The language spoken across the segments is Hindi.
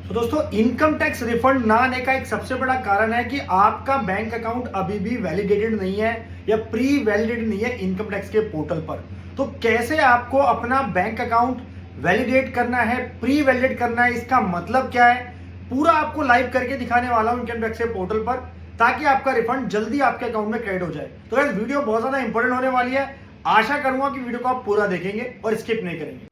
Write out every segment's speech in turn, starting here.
तो दोस्तों इनकम टैक्स रिफंड ना आने का एक सबसे बड़ा कारण है कि आपका बैंक अकाउंट अभी भी वैलिडेटेड नहीं है या प्री वैलिडेटेड नहीं है इनकम टैक्स के पोर्टल पर। तो कैसे आपको अपना बैंक अकाउंट वैलिडेट करना है, प्री वैलिडेट करना है, इसका मतलब क्या है, पूरा आपको लाइव करके दिखाने वाला हूं इनकम टैक्स के पोर्टल पर, ताकि आपका रिफंड जल्दी आपके अकाउंट में क्रेडिट हो जाए। तो गाइस वीडियो बहुत ज्यादा इंपॉर्टेंट होने वाली है। आशा करूंगा कि वीडियो को आप पूरा देखेंगे और स्किप नहीं करेंगे।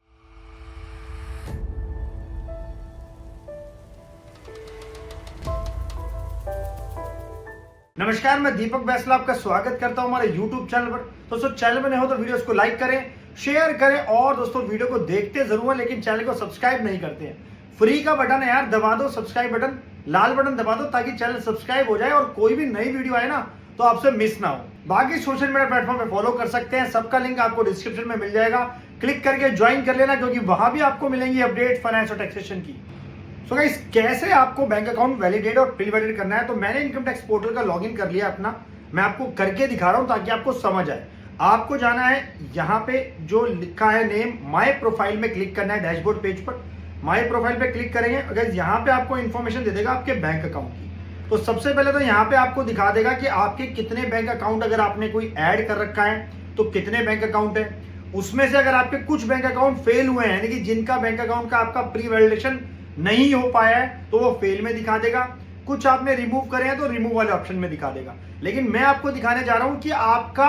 नमस्कार, मैं दीपक बैसला आपका स्वागत करता हूं हमारे YouTube चैनल पर। दोस्तों चैनल में नए हो तो वीडियोस को लाइक करें, शेयर करें और दोस्तों वीडियो को देखते जरूर हैं लेकिन चैनल को सब्सक्राइब नहीं करते हैं। फ्री का बटन है यार, दबा दो सब्सक्राइब बटन, लाल बटन दबा दो ताकि चैनल सब्सक्राइब हो जाए और कोई भी नई वीडियो आए ना तो आपसे मिस ना हो। बाकी सोशल मीडिया प्लेटफॉर्म पे फॉलो कर सकते हैं, सबका लिंक आपको डिस्क्रिप्शन में मिल जाएगा, क्लिक करके ज्वाइन कर लेना क्योंकि वहां भी आपको मिलेंगी अपडेट फाइनेंस और टैक्सेशन की। सो गाइस कैसे आपको बैंक अकाउंट वैलिडेट और प्री वैलिडेट करना है, तो मैंने इनकम टैक्स पोर्टल का लॉगिन कर लिया अपना, मैं आपको करके दिखा रहा हूं ताकि आपको समझ आए। आपको जाना है यहाँ पे जो लिखा है नेम, माय प्रोफाइल में क्लिक करना है डैशबोर्ड पेज पर। माय प्रोफाइल पे क्लिक करेंगे, अगर यहाँ पे आपको इन्फॉर्मेशन दे देगा आपके बैंक अकाउंट की। तो सबसे पहले तो यहाँ पे आपको दिखा देगा कि आपके कितने बैंक अकाउंट, अगर आपने कोई ऐड कर रखा है तो कितने बैंक अकाउंट है। उसमें से अगर आपके कुछ बैंक अकाउंट फेल हुए हैं, यानी कि जिनका बैंक अकाउंट का आपका प्री वैलिडेशन नहीं हो पाया है तो वो फेल में दिखा देगा। कुछ आपने रिमूव करे हैं तो रिमूव वाले ऑप्शन में दिखा देगा। लेकिन मैं आपको दिखाने जा रहा हूं कि आपका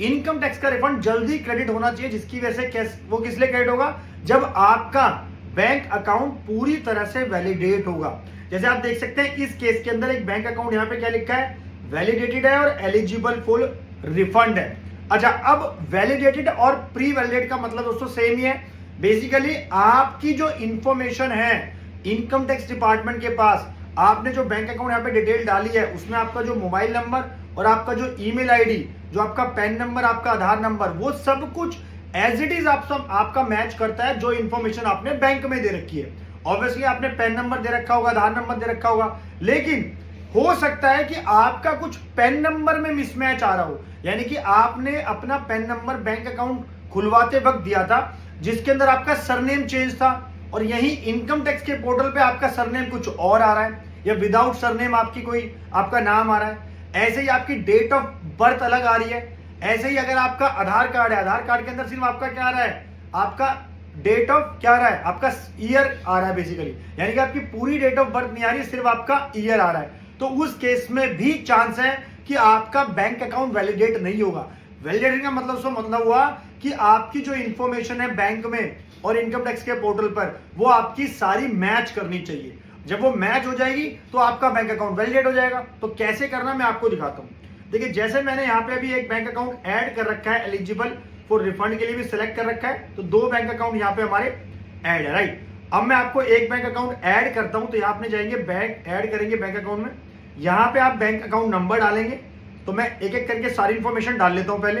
इनकम टैक्स का रिफंड जल्दी क्रेडिट होना चाहिए, जिसकी वजह से वो किस लिए क्रेडिट होगा, जब आपका बैंक अकाउंट पूरी तरह से वैलिडेट होगा। जैसे आप देख सकते हैं इस केस के अंदर एक बैंक अकाउंट यहाँ पे क्या लिखा है, वैलिडेटेड है और एलिजिबल फॉर रिफंड है। अच्छा, अब वैलिडेटेड और प्री वैलिडेट का मतलब दोस्तों सेम ही है। बेसिकली आपकी जो इंफॉर्मेशन है इनकम टैक्स डिपार्टमेंट के पास, आपने जो बैंक अकाउंट यहाँ पे डिटेल डाली है उसमें आपका जो मोबाइल नंबर और आपका जो ईमेल आईडी, जो आपका पैन नंबर, आपका आधार नंबर, वो सब कुछ एज इट इज आपका मैच करता है जो इंफॉर्मेशन आपने बैंक में दे रखी है। ऑब्वियसली आपने पैन नंबर दे रखा होगा, आधार नंबर दे रखा होगा, लेकिन हो सकता है कि आपका कुछ पैन नंबर में मिसमैच आ रहा हो, यानी कि आपने अपना पैन नंबर बैंक अकाउंट खुलवाते वक्त दिया था जिसके अंदर आपका सरनेम चेंज था और यही इनकम टैक्स के पोर्टल पे आपका सरनेम कुछ और आ रहा है, या विदाउट सरनेम आपकी कोई आपका नाम आ रहा है। ऐसे ही आपकी डेट ऑफ बर्थ अलग आ रही है। ऐसे ही अगर आपका आधार कार्ड है, आधार कार्ड के अंदर सिर्फ आपका क्या आ रहा है, आपका डेट ऑफ क्या आ रहा है, आपका ईयर आ रहा है बेसिकली, यानी कि आपकी पूरी डेट ऑफ बर्थ नहीं आ रही है, सिर्फ आपका ईयर आ रहा है। तो उस केस में भी चांस है कि आपका बैंक अकाउंट वैलिडेट नहीं होगा। वैलिडेट का मतलब हुआ कि आपकी जो इंफॉर्मेशन है बैंक में और इनकम टैक्स के पोर्टल पर, वो आपकी सारी मैच करनी चाहिए। जब वो मैच हो जाएगी तो आपका बैंक अकाउंट वैलिडेट हो जाएगा। तो कैसे करना मैं आपको दिखाता हूं। देखिए, जैसे मैंने यहाँ पे अभी एक बैंक अकाउंट ऐड कर रखा है, एलिजिबल फॉर रिफंड के लिए भी सिलेक्ट कर रखा है, तो 2 बैंक अकाउंट यहाँ पे हमारे ऐड है, राइट। अब मैं आपको एक बैंक अकाउंट ऐड करता हूं, तो यहाँ पे जाएंगे, बैंक ऐड करेंगे बैंक अकाउंट में। यहाँ पे आप बैंक अकाउंट नंबर डालेंगे, तो मैं एक एक करके सारी इंफॉर्मेशन डाल लेता हूँ पहले।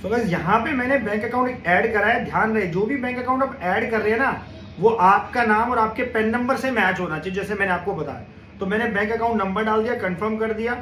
तो गाइस यहाँ पे मैंने बैंक अकाउंट ऐड करा है। ध्यान रहे, जो भी बैंक अकाउंट आप ऐड कर रहे हैं ना, वो आपका नाम और आपके पेन नंबर से मैच होना चाहिए, जैसे मैंने आपको बताया। तो मैंने बैंक अकाउंट नंबर डाल दिया, कंफर्म कर दिया।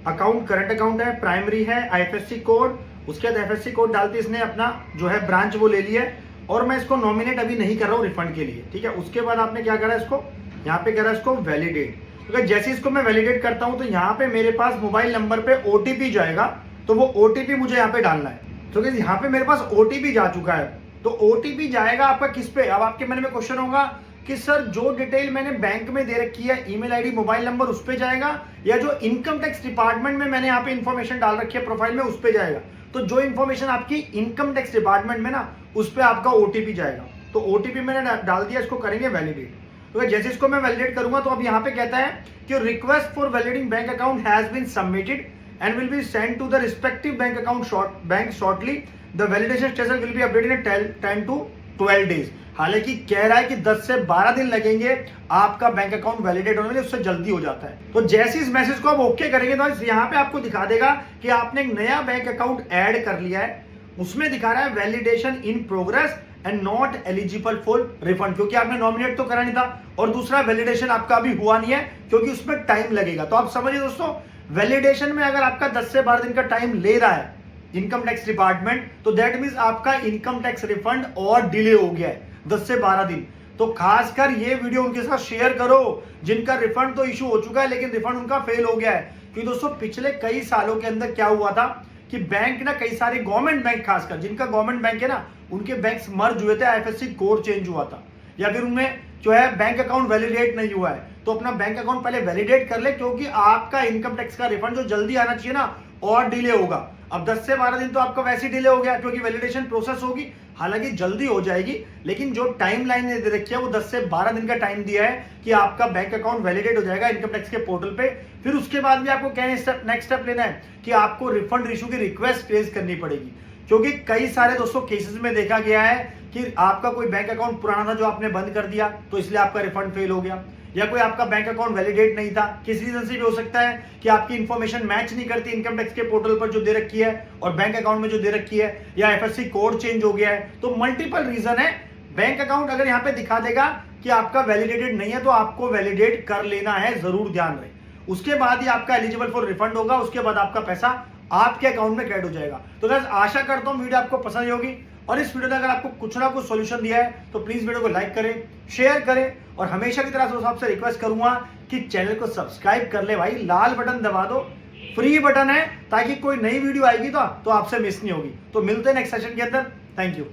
अकाउंट करंट अकाउंट है, प्राइमरी है, आईएफएससी कोड, उसके बाद आईएफएससी कोड डालते इसने अपना जो है ब्रांच वो ले लिया है, और मैं इसको नॉमिनेट अभी नहीं कर रहा हूँ रिफंड के लिए, ठीक है। उसके बाद आपने क्या करा, इसको यहाँ पे करा इसको वैलिडेट। तो जैसे इसको मैं वैलिडेट करता हूँ तो यहाँ पे मेरे पास मोबाइल नंबर पे ओटीपी जाएगा, तो वो ओटीपी मुझे यहाँ पे डालना है। तो गाइस यहाँ पे मेरे पास ओटीपी जा चुका है, तो ओटीपी जाएगा आपका किस पे। अब आपके मन में क्वेश्चन होगा कि सर जो डिटेल मैंने बैंक में दे रखी है, ईमेल आईडी, मोबाइल नंबर, उस पे जाएगा, या जो इनकम टैक्स डिपार्टमेंट में मैंने यहाँ पे इंफॉर्मेशन डाल रखी है प्रोफाइल में उस पे जाएगा। तो जो इंफॉर्मेशन आपकी इनकम टैक्स डिपार्टमेंट में ना, उस पे आपका ओटीपी जाएगा। तो ओटीपी मैंने डाल दिया, इसको करेंगे वैलिडेट। तो जैसे इसको मैं वैलिडेट करूंगा तो अब यहाँ पे कहता है कि request for validating bank account has been submitted and will be sent to the respective bank account bank shortly. The validation status will be updated in 10 to 12 days. हालांकि कह रहा है कि 10 से 12 दिन लगेंगे आपका बैंक अकाउंट वैलिडेट होने में, उससे जल्दी हो जाता है। तो जैसे इस मैसेज को आप ओके करेंगे तो यहाँ पे आपको दिखा देगा कि आपने एक नया बैंक अकाउंट ऐड कर लिया है। उसमें दिखा रहा है validation in progress and not eligible for refund, क्योंकि आपने नॉमिनेट तो करा नहीं था, और दूसरा वैलिडेशन आपका अभी हुआ नहीं है क्योंकि उसमें टाइम लगेगा। तो आप समझिए दोस्तों, वैलिडेशन में अगर आपका 10 से 12 दिन का टाइम ले रहा है इनकम टैक्स डिपार्टमेंट, तो दैट मींस आपका इनकम टैक्स रिफंड और डिले हो गया है 10 से 12 दिन। तो खासकर ये वीडियो उनके साथ शेयर करो जिनका रिफंड तो इशू हो चुका है लेकिन रिफंड उनका फेल हो गया है। क्योंकि दोस्तों पिछले कई सालों के अंदर क्या हुआ था कि बैंक ना, कई सारे गवर्नमेंट बैंक, खासकर जिनका गवर्नमेंट बैंक है ना, उनके बैंक्स मर्ज हुए थे, आईएफएससी कोड चेंज हुआ था, या फिर उनमें जो है बैंक अकाउंट वैलिडेट नहीं हुआ है। तो अपना बैंक अकाउंट पहले वैलिडेट कर ले, क्योंकि आपका इनकम टैक्स का रिफंड जो जल्दी आना चाहिए ना, और डिले होगा। अब 10 से 12 दिन तो आपका वैसे ही डिले हो गया, क्योंकि वैलिडेशन प्रोसेस होगी, हालांकि जल्दी हो जाएगी, लेकिन जो टाइम लाइन दे रखी है वो 10 से 12 दिन का टाइम दिया है कि आपका बैंक अकाउंट वैलिडेट हो जाएगा इनकम टैक्स के पोर्टल पे। फिर उसके बाद भी आपको क्या नेक्स्ट स्टेप लेना है कि आपको रिफंड इशू की रिक्वेस्ट प्लेस करनी पड़ेगी। क्योंकि कई सारे दोस्तों केसेस में देखा गया है कि आपका कोई बैंक अकाउंट पुराना था जो आपने बंद कर दिया, तो इसलिए आपका रिफंड फेल हो गया, या कोई आपका बैंक अकाउंट वैलिडेट नहीं था, किसी रीजन से भी हो सकता है कि आपकी इंफॉर्मेशन मैच नहीं करती इनकम टैक्स के पोर्टल पर जो दे रखी है और बैंक अकाउंट में जो दे रखी है, या एफएससी कोड चेंज हो गया है। तो मल्टीपल रीजन है। बैंक अकाउंट अगर यहाँ पे दिखा देगा कि आपका वैलिडेटेड नहीं है तो आपको वैलिडेट कर लेना है, जरूर ध्यान रहे। उसके बाद ही आपका एलिजिबल फॉर रिफंड होगा, उसके बाद आपका पैसा आपके अकाउंट में क्रेडिट हो जाएगा। तो गाइस आशा करता हूं वीडियो आपको पसंद होगी, और इस वीडियो ने अगर आपको कुछ ना कुछ सॉल्यूशन दिया है तो प्लीज वीडियो को लाइक करें, शेयर करें, और हमेशा की तरह से आपसे रिक्वेस्ट करूंगा कि चैनल को सब्सक्राइब कर ले भाई, लाल बटन दबा दो, फ्री बटन है, ताकि कोई नई वीडियो आएगी तो आपसे मिस नहीं होगी। तो मिलते हैं नेक्स्ट सेशन के अंदर। Thank you.